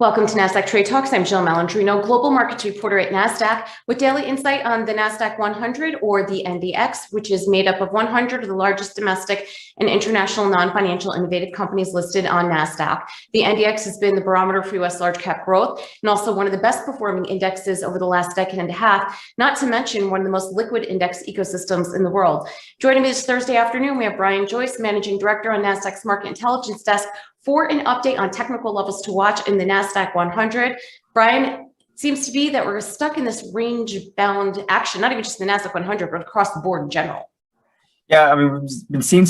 Welcome to Nasdaq Trade Talks. I'm Jill Malandrino, global markets reporter at Nasdaq, with daily insight on the Nasdaq-100 or the NDX, which is made up of 100 of the largest domestic and international non-financial innovative companies listed on Nasdaq. The NDX has been the barometer for U.S. large cap growth and also one of the best performing indexes over the last decade and a half, not to mention one of the most liquid index ecosystems in the world. Joining me this Thursday afternoon, we have Joyce, Managing Director on Nasdaq's Market Intelligence Desk, for an update on technical levels to watch in the Nasdaq-100. Brian, seems to be that we're stuck in this range-bound action, not even just the Nasdaq-100, but across the board in general. Yeah, I mean, we've been seeing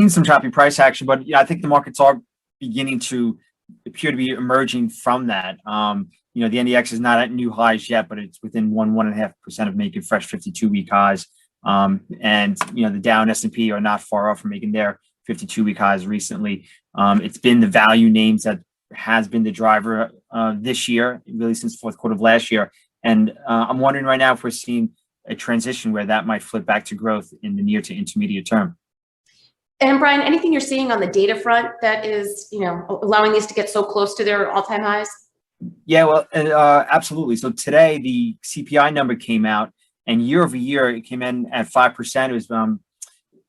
some choppy price action, but I think the markets are beginning to appear to be emerging from that. The NDX is not at new highs yet, but it's within 1.5% of making fresh 52-week highs. And the Dow and S&P are not far off from making their 52-week highs recently. It's been the value names that has been the driver this year, really since fourth quarter of last year. And I'm wondering right now if we're seeing a transition where that might flip back to growth in the near to intermediate term. And Brian, anything you're seeing on the data front that is, allowing these to get so close to their all-time highs? Yeah, well, absolutely. So today the CPI number came out, and year over year it came in at 5%. It was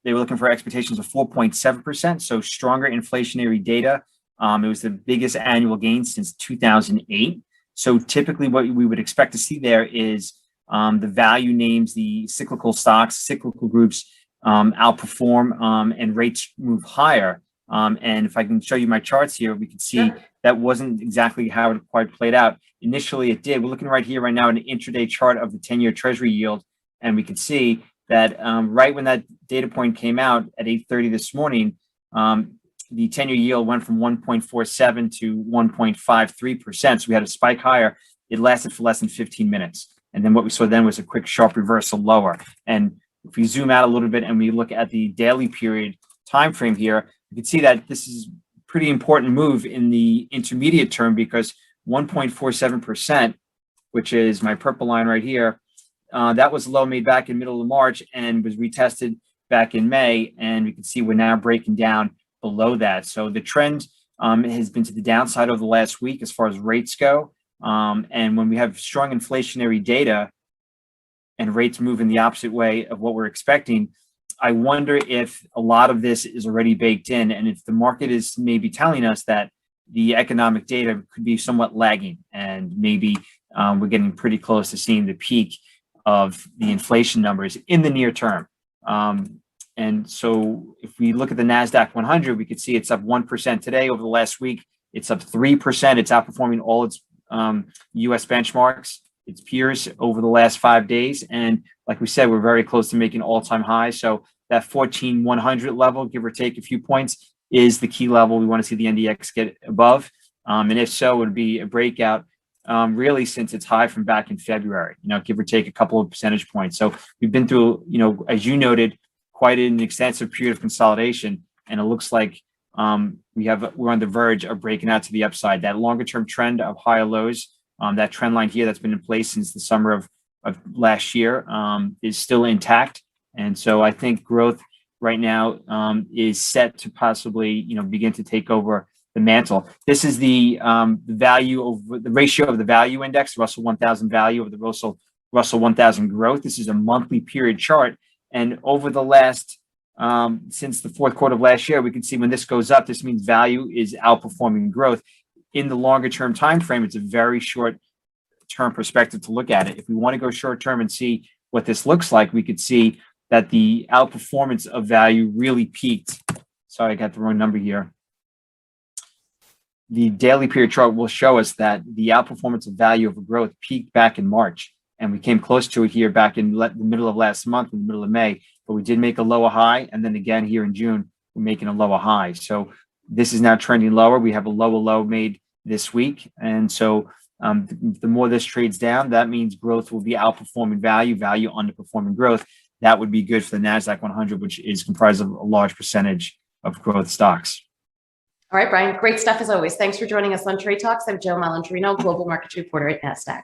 they were looking for expectations of 4.7%, so stronger inflationary data. It was the biggest annual gain since 2008. So typically what we would expect to see there is the value names, the cyclical stocks, cyclical groups outperform and rates move higher. And if I can show you my charts here, we can see that wasn't exactly how it quite played out. Initially, it did. We're looking right here, right now, an intraday chart of the 10-year Treasury yield, and we can see that right when that data point came out at 8:30 this morning, the 10-year yield went from 1.47 to 1.53%. So we had a spike higher. It lasted for less than 15 minutes. And then what we saw then was a quick sharp reversal lower. And if we zoom out a little bit and we look at the daily period time frame here, you can see that this is a pretty important move in the intermediate term, because 1.47%, which is my purple line right here, that was low made back in middle of March and was retested back in May. And we can see we're now breaking down below that. So the trend has been to the downside over the last week as far as rates go. And when we have strong inflationary data and rates move in the opposite way of what we're expecting, I wonder if a lot of this is already baked in, and if the market is maybe telling us that the economic data could be somewhat lagging, and maybe we're getting pretty close to seeing the peak of the inflation numbers in the near term. And so if we look at the Nasdaq-100, we could see it's up 1% today. Over the last week, it's up 3%. It's outperforming all its U.S. benchmarks, its peers over the last 5 days. And like we said, we're very close to making all-time highs. So that 14,100 level, give or take a few points, is the key level we want to see the NDX get above. And if so, it would be a breakout really since its high from back in February, give or take a couple of percentage points. So we've been through, as you noted, quite an extensive period of consolidation, and it looks like we're on the verge of breaking out to the upside. That longer term trend of higher lows, that trend line here that's been in place since the summer of last year, is still intact. And so I think growth right now is set to possibly begin to take over the mantle. This is the value over the ratio of the value index, Russell 1000 value over the Russell 1000 growth. This is a monthly period chart. And over the last, since the fourth quarter of last year, we can see when this goes up, this means value is outperforming growth. In the longer term time frame, it's a very short term perspective to look at it. If we want to go short term and see what this looks like, we could see that the outperformance of value really peaked. Sorry, I got the wrong number here. The daily period chart will show us that the outperformance of value over growth peaked back in March. And we came close to it here back in the middle of last month, in the middle of May. But we did make a lower high. And then again, here in June, we're making a lower high. So this is now trending lower. We have a lower low made this week. And so the more this trades down, that means growth will be outperforming value, value underperforming growth. That would be good for the Nasdaq-100, which is comprised of a large percentage of growth stocks. All right, Brian, great stuff as always. Thanks for joining us on Trade Talks. I'm Jill Malandrino, global markets reporter at Nasdaq.